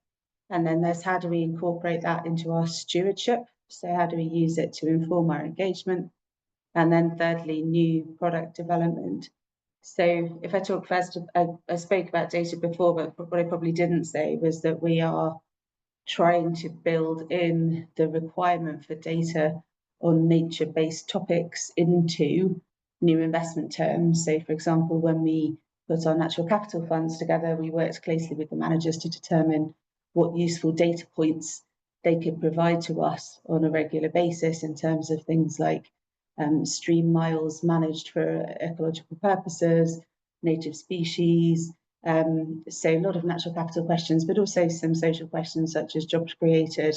And then there's how do we incorporate that into our stewardship? So how do we use it to inform our engagement? And then thirdly, new product development. So if I talk first, I spoke about data before, but what I probably didn't say was that we are trying to build in the requirement for data on nature-based topics into new investment terms. So for example, when we put our natural capital funds together, we worked closely with the managers to determine what useful data points they could provide to us on a regular basis in terms of things like stream miles managed for ecological purposes, native species, so a lot of natural capital questions, but also some social questions such as jobs created.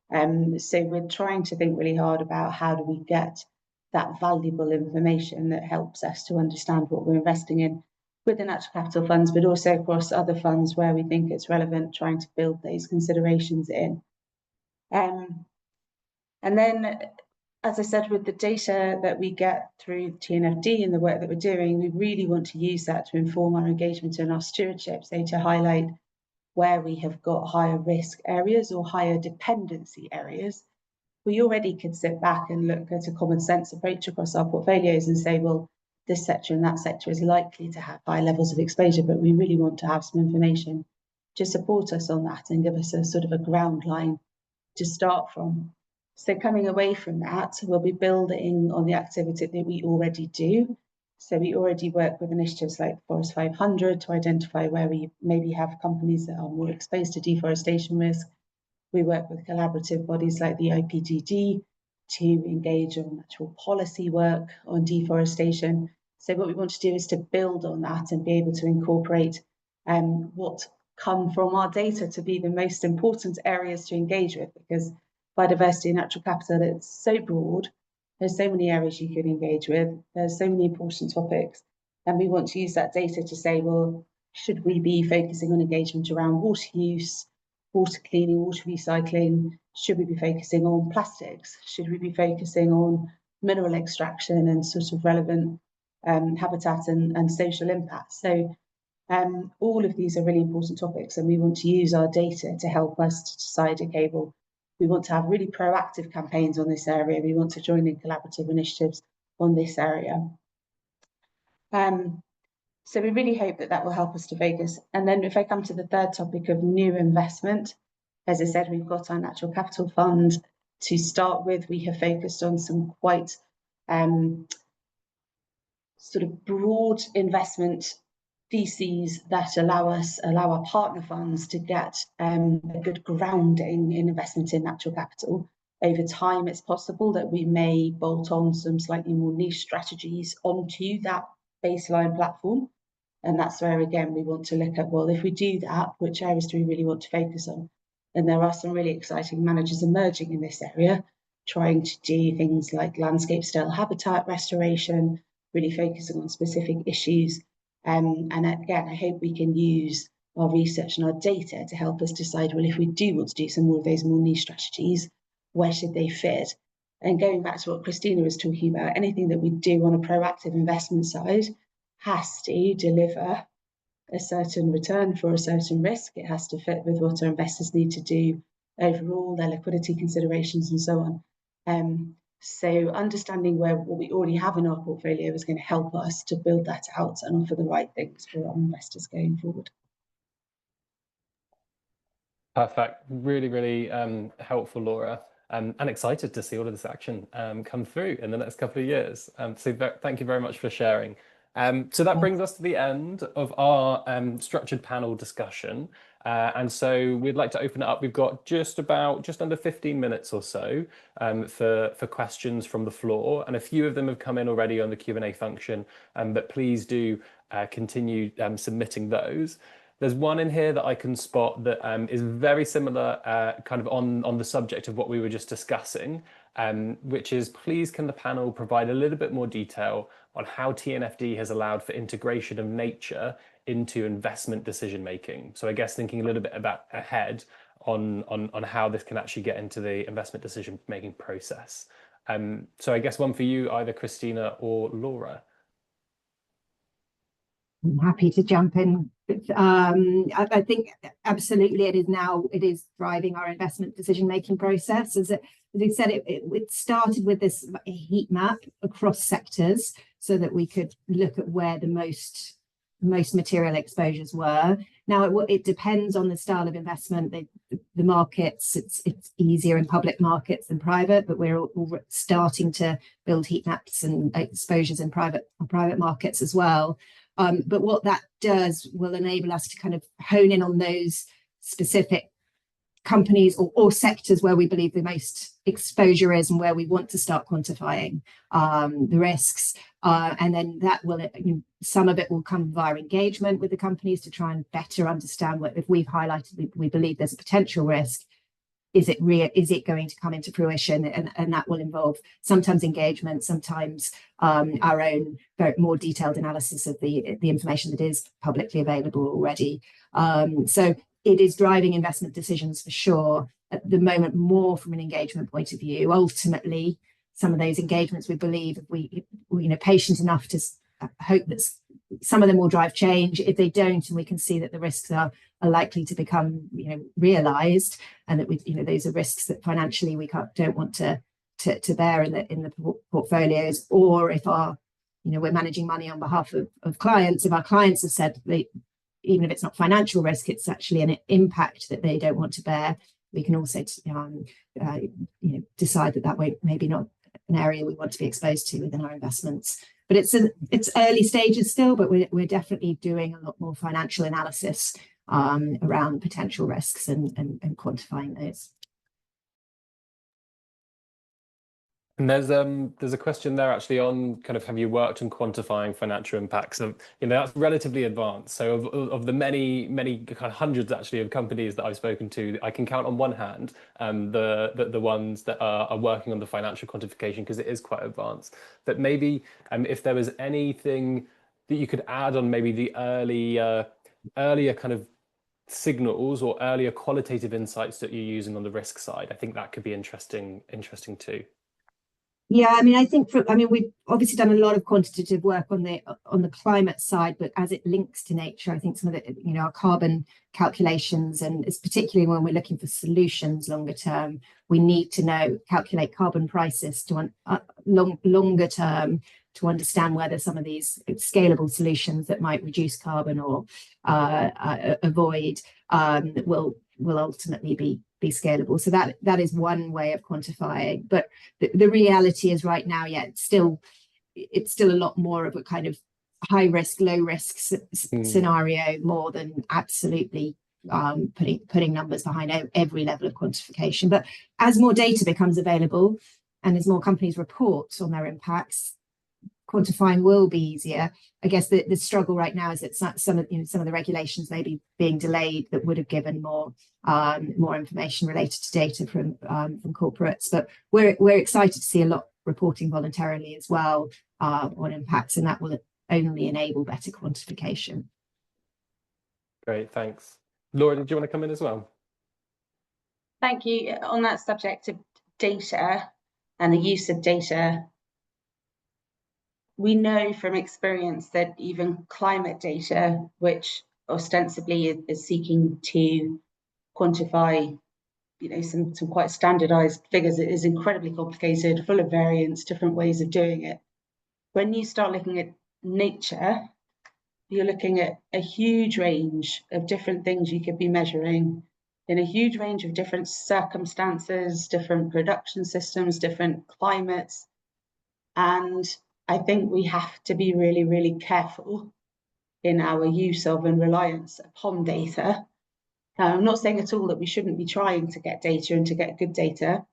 So we're trying to think really hard about how do we get that valuable information that helps us to understand what we're investing in with the natural capital funds, but also across other funds where we think it's relevant, trying to build those considerations in. And then, as I said, with the data that we get through TNFD and the work that we're doing, we really want to use that to inform our engagement and our stewardship, so to highlight where we have got higher risk areas or higher dependency areas. We already could sit back and look at a common sense approach across our portfolios and say, well, this sector and that sector is likely to have high levels of exposure, but we really want to have some information to support us on that and give us a sort of a ground line to start from. So coming away from that, we'll be building on the activity that we already do. So we already work with initiatives like Forest 500 to identify where we maybe have companies that are more exposed to deforestation risk. We work with collaborative bodies like the IPDD to engage on actual policy work on deforestation. So what we want to do is to build on that and be able to incorporate what come from our data to be the most important areas to engage with, because biodiversity and natural capital, it's so broad. There's so many areas you can engage with. There's so many important topics. And we want to use that data to say, well, should we be focusing on engagement around water use, water cleaning, water recycling? Should we be focusing on plastics? Should we be focusing on mineral extraction and sort of relevant habitat and social impact? So all of these are really important topics, and we want to use our data to help us to decide, okay, well, we want to have really proactive campaigns on this area. We want to join in collaborative initiatives on this area. So we really hope that that will help us to focus. And then if I come to the third topic of new investment, as I said, we've got our natural capital fund to start with. We have focused on some quite sort of broad investment theses that allow our partner funds to get a good grounding in investment in natural capital. Over time, it's possible that we may bolt on some slightly more niche strategies onto that baseline platform. And that's where, again, we want to look at, well, if we do that, which areas do we really want to focus on? And there are some really exciting managers emerging in this area, trying to do things like landscape-style habitat restoration, really focusing on specific issues. And again, I hope we can use our research and our data to help us decide, well, if we do want to do some more of those more niche strategies, where should they fit? And going back to what Christina was talking about, anything that we do on a proactive investment side has to deliver a certain return for a certain risk. It has to fit with what our investors need to do overall, their liquidity considerations and so on. So understanding what we already have in our portfolio is going to help us to build that out and offer the right things for our investors going forward. Perfect. Really, really helpful, Laura. And excited to see all of this action come through in the next couple of years. So thank you very much for sharing. So that brings us to the end of our structured panel discussion. And so we'd like to open it up. We've got just under 15 minutes or so for questions from the floor. And a few of them have come in already on the Q&A function, but please do continue submitting those. There's one in here that I can spot that is very similar kind of on the subject of what we were just discussing, which is, please can the panel provide a little bit more detail on how TNFD has allowed for integration of nature into investment decision making? So I guess thinking a little bit about ahead on how this can actually get into the investment decision making process. So I guess one for you, either Christina or Laura. I'm happy to jump in. I think absolutely it is driving our investment decision making process. As we said, it started with this heat map across sectors so that we could look at where the most material exposures were. Now it depends on the style of investment, the markets. It's easier in public markets than private, but we're all starting to build heat maps and exposures in private markets as well. But what that does will enable us to kind of hone in on those specific companies or sectors where we believe the most exposure is and where we want to start quantifying the risks. And then that will, some of it will come via engagement with the companies to try and better understand what, if we've highlighted, we believe there's a potential risk, is it going to come into fruition? And that will involve sometimes engagement, sometimes our own more detailed analysis of the information that is publicly available already. So it is driving investment decisions for sure. At the moment, more from an engagement point of view. Ultimately, some of those engagements, we believe, if we patient enough to hope that some of them will drive change. If they don't, and we can see that the risks are likely to become realized, and that those are risks that financially we don't want to bear in the portfolios, or if we're managing money on behalf of clients, if our clients have said even if it's not financial risk, it's actually an impact that they don't want to bear, we can also decide that way maybe not an area we want to be exposed to within our investments. But it's early stages still, but we're definitely doing a lot more financial analysis around potential risks and quantifying those. And there's a question there actually on kind of, have you worked on quantifying financial impacts of, that's relatively advanced. So of the many kind of hundreds actually of companies that I've spoken to, I can count on one hand the ones that are working on the financial quantification, because it is quite advanced. But maybe if there was anything that you could add on maybe the earlier kind of signals or earlier qualitative insights that you're using on the risk side, I think that could be interesting too. Yeah, I mean, I think we've obviously done a lot of quantitative work on the climate side, but as it links to nature, I think some of the our carbon calculations, and it's particularly when we're looking for solutions longer term, we need to calculate carbon prices to longer term to understand whether some of these scalable solutions that might reduce carbon or avoid will ultimately be scalable. So that is one way of quantifying. But the reality is right now, it's still a lot more of a kind of high risk, low risk scenario, more than absolutely putting numbers behind every level of quantification. But as more data becomes available and as more companies report on their impacts, quantifying will be easier. I guess the struggle right now is that some of the regulations may be being delayed that would have given more information related to data from corporates. But we're excited to see a lot reporting voluntarily as well on impacts, and that will only enable better quantification. Great, thanks. Laura, did you want to come in as well? Thank you. On that subject of data and the use of data, we know from experience that even climate data, which ostensibly is seeking to quantify, some quite standardized figures, it is incredibly complicated, full of variance, different ways of doing it. When you start looking at nature, you're looking at a huge range of different things you could be measuring in a huge range of different circumstances, different production systems, different climates. And I think we have to be really, really careful in our use of and reliance upon data. I'm not saying at all that we shouldn't be trying to get data and to get good data,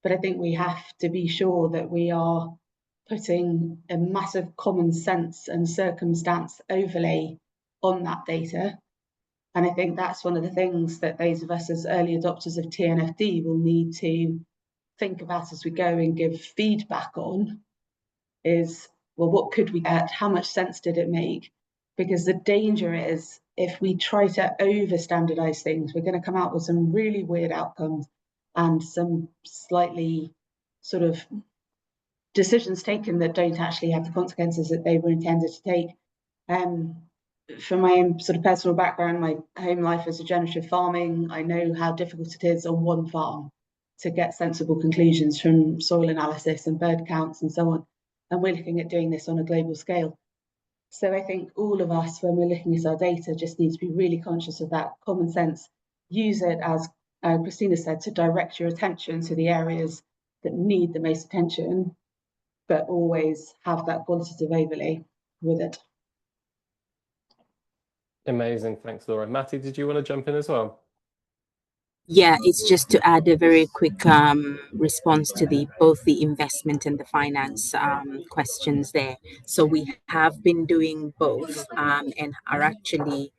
but I think we have to be sure that we are putting a massive common sense and circumstance overlay on that data. And I think that's one of the things that those of us as early adopters of TNFD will need to think about as we go and give feedback on is, well, what could we get? How much sense did it make? Because the danger is, if we try to over standardize things, we're going to come out with some really weird outcomes and some slightly sort of decisions taken that don't actually have the consequences that they were intended to take. From my own sort of personal background, my home life as regenerative farming, I know how difficult it is on one farm to get sensible conclusions from soil analysis and bird counts and so on. And we're looking at doing this on a global scale. So I think all of us, when we're looking at our data, just need to be really conscious of that common sense. Use it, as Christina said, to direct your attention to the areas that need the most attention, but always have that qualitative overlay with it. Amazing, thanks, Laura. Matty, did you want to jump in as well? Yeah, it's just to add a very quick response to both the investment and the finance questions there. So we have been doing both and are actually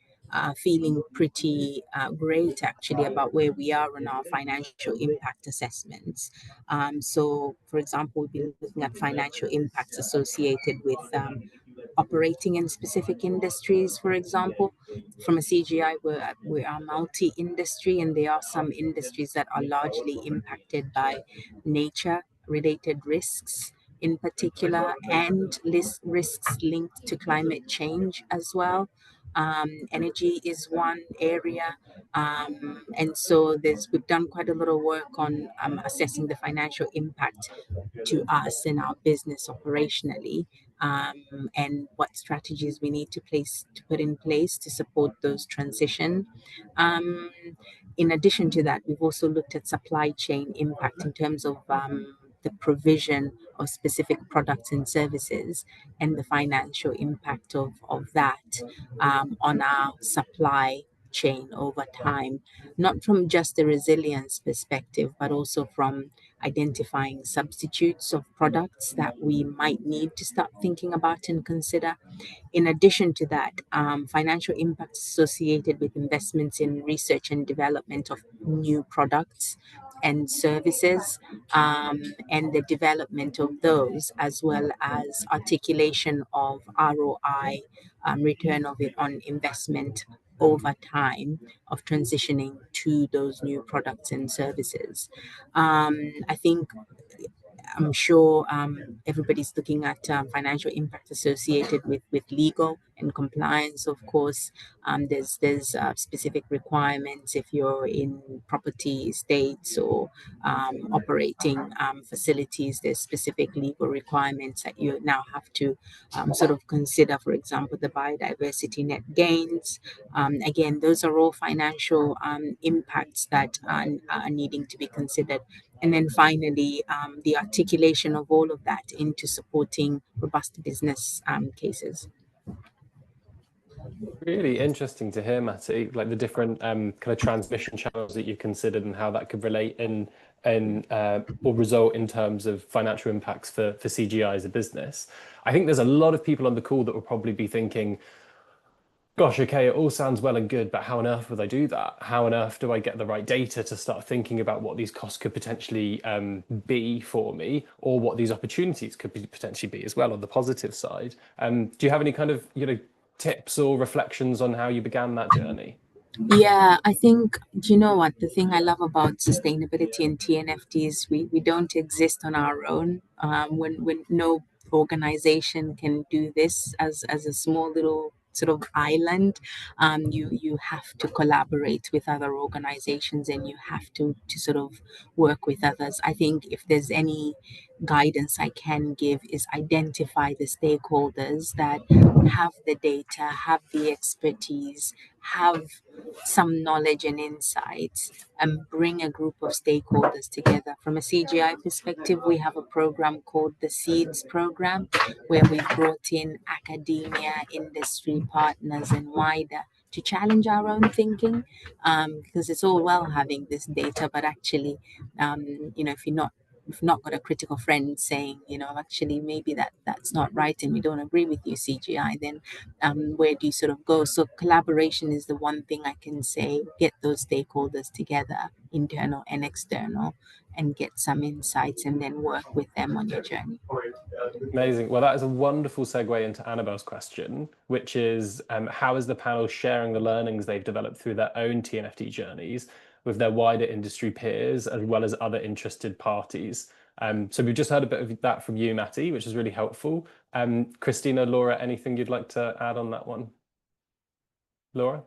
feeling pretty great actually about where we are on our financial impact assessments. So for example, we've been looking at financial impacts associated with operating in specific industries. For example, from a CGI, we are multi-industry, and there are some industries that are largely impacted by nature-related risks in particular, and risks linked to climate change as well. Energy is one area, and so we've done quite a lot of work on assessing the financial impact to us in our business operationally. and what strategies we need to put in place to support those transition. In addition to that, we've also looked at supply chain impact in terms of the provision of specific products and services and the financial impact of that on our supply chain over time, not from just a resilience perspective, but also from identifying substitutes of products that we might need to start thinking about and consider. In addition to that, financial impacts associated with investments in research and development of new products and services, and the development of those, as well as articulation of ROI, return of it on investment over time of transitioning to those new products and services. I think I'm sure everybody's looking at financial impact associated with legal and compliance. Of course, there's specific requirements if you're in property estates or operating facilities. There's specific legal requirements that you now have to sort of consider. For example, the biodiversity net gains. Again, those are all financial impacts that are needing to be considered. And then finally, the articulation of all of that into supporting robust business cases. Really interesting to hear, Matty, like the different kind of transmission channels that you considered and how that could relate in or result in terms of financial impacts for CGI as a business. I think there's a lot of people on the call that will probably be thinking, gosh, okay, it all sounds well and good, but how on earth would I do that? How on earth do I get the right data to start thinking about what these costs could potentially be for me, or what these opportunities could potentially be as well on the positive side? Do you have any kind of tips or reflections on how you began that journey? Yeah, I think, do you know what? The thing I love about sustainability and TNFD is we don't exist on our own. When no organization can do this as a small little sort of island, you have to collaborate with other organizations, and you have to sort of work with others. I think if there's any guidance I can give is identify the stakeholders that have the data, have the expertise, have some knowledge and insights, and bring a group of stakeholders together. From a CGI perspective, we have a program called the SEEDS program, where we've brought in academia, industry partners, and wider to challenge our own thinking, because it's all well having this data, but actually, if you've not got a critical friend saying, actually maybe that's not right and we don't agree with you, CGI, then where do you sort of go? So collaboration is the one thing I can say. Get those stakeholders together, internal and external, and get some insights, and then work with them on your journey. Amazing. Well, that is a wonderful segue into Annabelle's question, which is how is the panel sharing the learnings they've developed through their own TNFD journeys with their wider industry peers, as well as other interested parties? So we've just heard a bit of that from you, Matty, which is really helpful. Christina, Laura, anything you'd like to add on that one? Laura?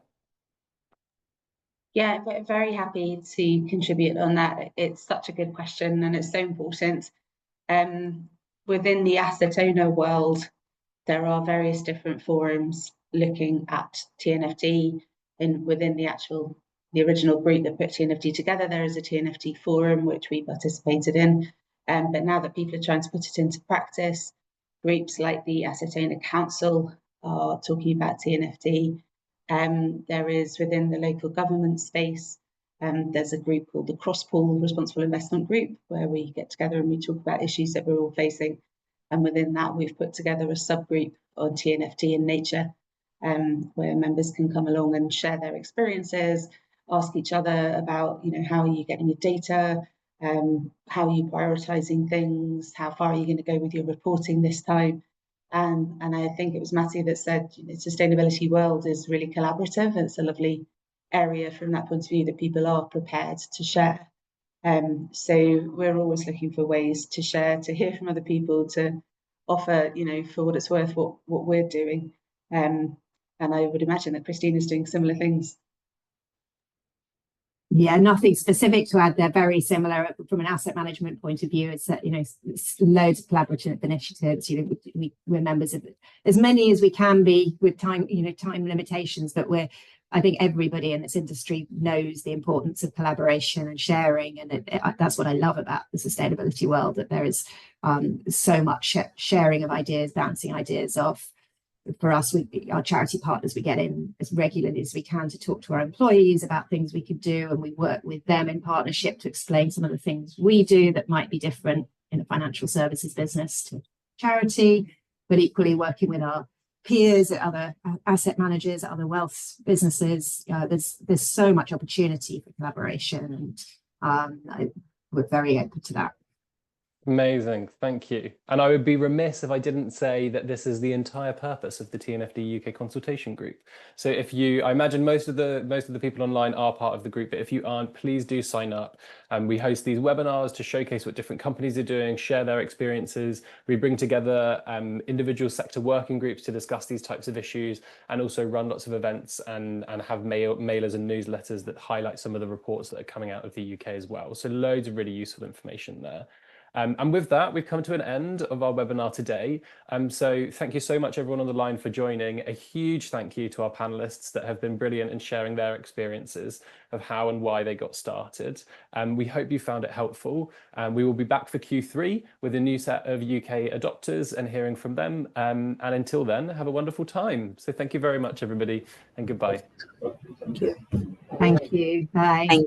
Yeah, very happy to contribute on that. It's such a good question, and it's so important. Within the asset owner world, there are various different forums looking at TNFD, and within the original group that put TNFD together, there is a TNFD forum which we participated in. But now that people are trying to put it into practice, groups like the Asset Owner Council are talking about TNFD. There is, within the local government space, there's a group called the Cross-Pool Responsible Investment Group, where we get together and we talk about issues that we're all facing. And within that, we've put together a subgroup on TNFD in nature, where members can come along and share their experiences, ask each other about, how are you getting your data, how are you prioritizing things, how far are you going to go with your reporting this time? And I think it was Matty that said, sustainability world is really collaborative. It's a lovely area from that point of view that people are prepared to share. So we're always looking for ways to share, to hear from other people, to offer, for what it's worth, what we're doing. And I would imagine that Christine is doing similar things. Yeah, nothing specific to add. They're very similar from an asset management point of view. It's it's loads of collaborative initiatives. We're members of as many as we can be with time, time limitations. But I think everybody in this industry knows the importance of collaboration and sharing, and that's what I love about the sustainability world. That there is so much sharing of ideas, bouncing ideas off. For us, our charity partners, we get in as regularly as we can to talk to our employees about things we could do, and we work with them in partnership to explain some of the things we do that might be different in a financial services business to charity, but equally working with our peers at other asset managers, other wealth businesses. There's so much opportunity for collaboration, and we're very open to that. Amazing, thank you. And I would be remiss if I didn't say that this is the entire purpose of the TNFD UK Consultation Group. So I imagine most of the people online are part of the group, but if you aren't, please do sign up. We host these webinars to showcase what different companies are doing, share their experiences. We bring together individual sector working groups to discuss these types of issues, and also run lots of events and have mailers and newsletters that highlight some of the reports that are coming out of the UK as well. So loads of really useful information there. And with that, we've come to an end of our webinar today. So thank you so much, everyone on the line, for joining. A huge thank you to our panelists that have been brilliant in sharing their experiences of how and why they got started. We hope you found it helpful. We will be back for Q3 with a new set of UK adopters and hearing from them. And until then, have a wonderful time. So thank you very much, everybody, and goodbye. Thank you. Bye.